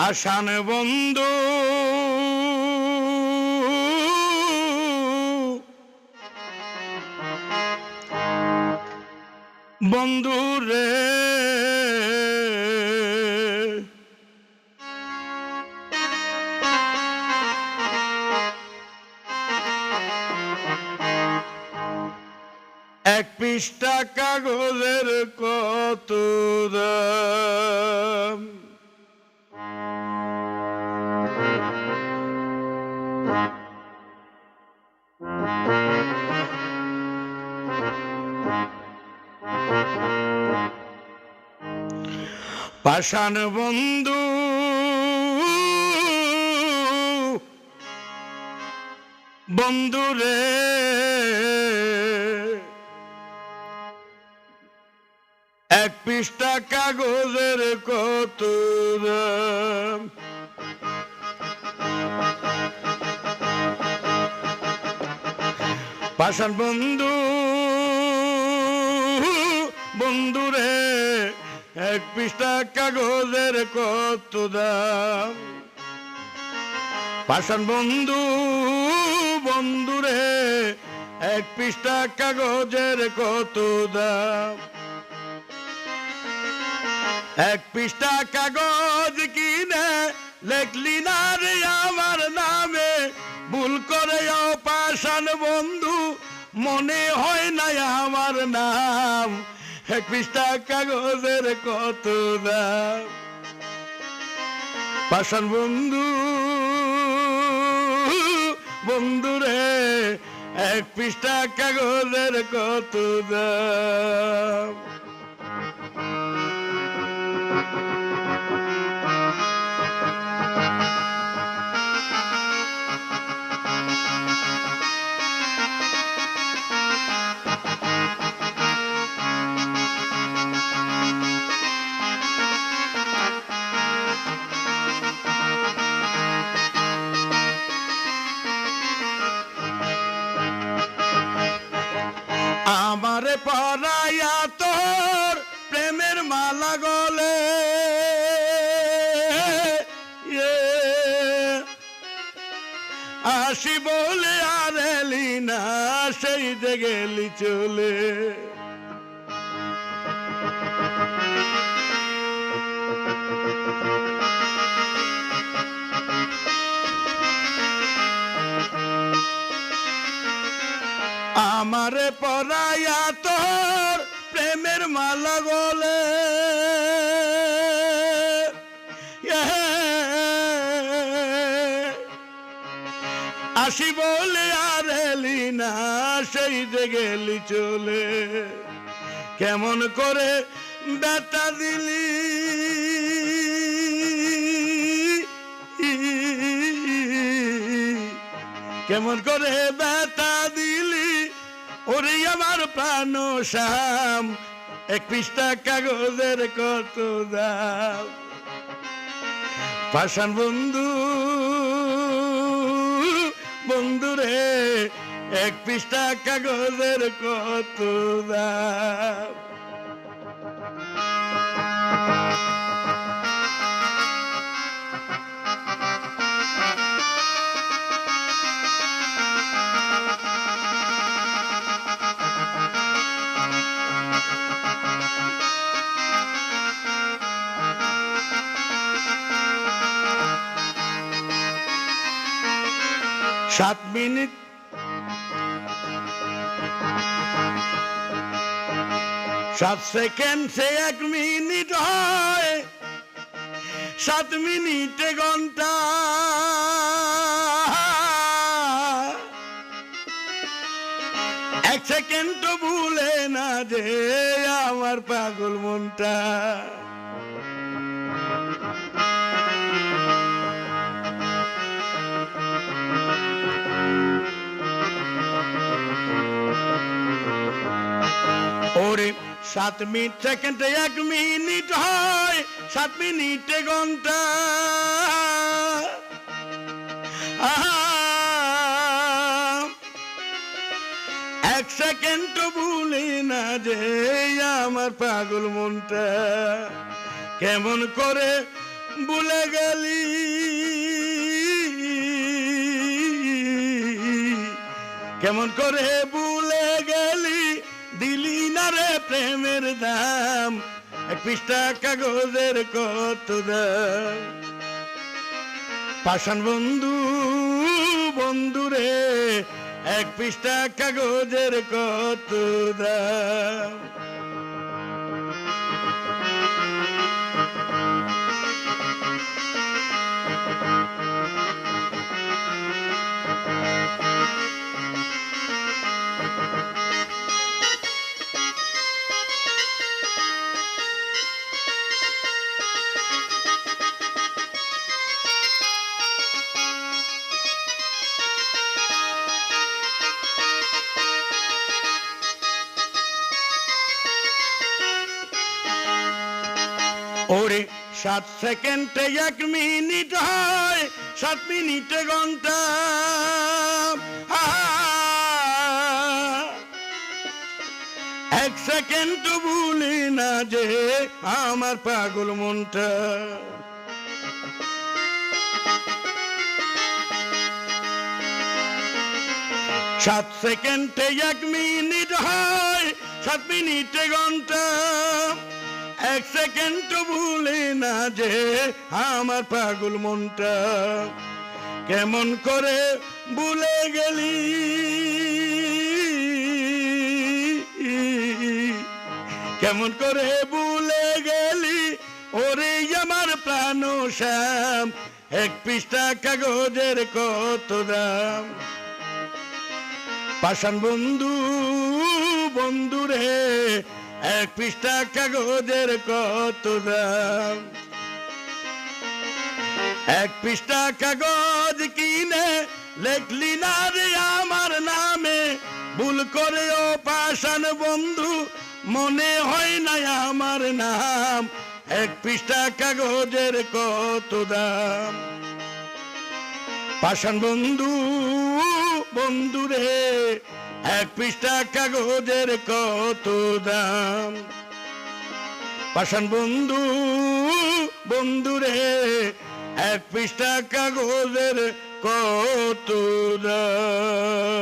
পাষাণ বন্ধু বন্ধু রে এক পৃষ্ঠা কাগজের কত দাম পাষাণ বন্ধু বন্ধু রে এক পৃষ্ঠা কাগজের কত দাম পাষাণ বন্ধু বন্ধু রে এক পৃষ্ঠা কাগজের কত দাম পাষাণ বন্ধু বন্ধু রে এক পৃষ্ঠা কাগজের কত দাম এক পৃষ্ঠা কাগজ কিনে লেখলি না রে আমার নামে ভুল করে পাষাণ বন্ধু মনে হয় না আমার নাম এক পৃষ্ঠা কাগজের কত দাম পাষাণ বন্ধু বন্ধু রে এক পৃষ্ঠা কাগজের কত দাম আমারে পরাইয়া তোর প্রেমের মালা গলে আসি বলে আর এলি না সেই যে গেলি চলে আমারে পরাইয়া তোর প্রেমের মালা গলে আসি বলে আর এলি না সেই যে গেলি চলে কেমন করে ব্যথা দিলি কেমন করে ব্যথা দিলি ওরে আমার প্রাণ শাম এক পৃষ্ঠা কাগজের কত দাম পাষাণ বন্ধু বন্ধু রে এক পৃষ্ঠা কাগজের কত দাম সাত মিনিট সাত সেকেন্ড সে এক মিনিট হয় 7 মিনিটে ঘন্টা এক সেকেন্ড তো ভুলে না যে আমার পাগল মনটা ওরে 7 মিনিট সেকেন্ডে 1 মিনিট হয় 7 মিনিটে ঘন্টা এক সেকেন্ড তো ভুলি না যে আমার পাগল মনটা কেমন করে ভুলে গেলি কেমন করে ভুলে গেলি দিলি না রে প্রেমের দাম এক পৃষ্ঠা কাগজের কত দাম পাষাণ বন্ধু বন্ধু রে এক পৃষ্ঠা কাগজের কত দাম ওরে 7 সেকেন্ডে 1 মিনিট হয় 7 মিনিটে ঘন্টা 1 সেকেন্ড ভুলি না যে আমার পাগল মনটা 7 সেকেন্ডে 1 মিনিট হয় 7 মিনিটে ঘন্টা 1 সেকেন্ড ভুলে না যে আমার পাগল মনটা কেমন করে ভুলে গেলি কেমন করে ভুলে গেলি ওরে আমার প্রাণ শ্যাম এক পৃষ্ঠা কাগজের কত দাম পাষাণ বন্ধু বন্ধু রে এক পৃষ্ঠা কাগজের কত দাম 1 পৃষ্ঠা কাগজ কিনে লেখলি না রে আমার নামে ভুল করে ও পাষাণ বন্ধু মনে হয় না আমার নাম 1 পৃষ্ঠা কাগজের কত দাম পাষাণ বন্ধু বন্ধু রে 1 পৃষ্ঠা কাগজের কত দাম পাষাণ বন্ধু বন্ধু রে 1 পৃষ্ঠা কাগজের কত দাম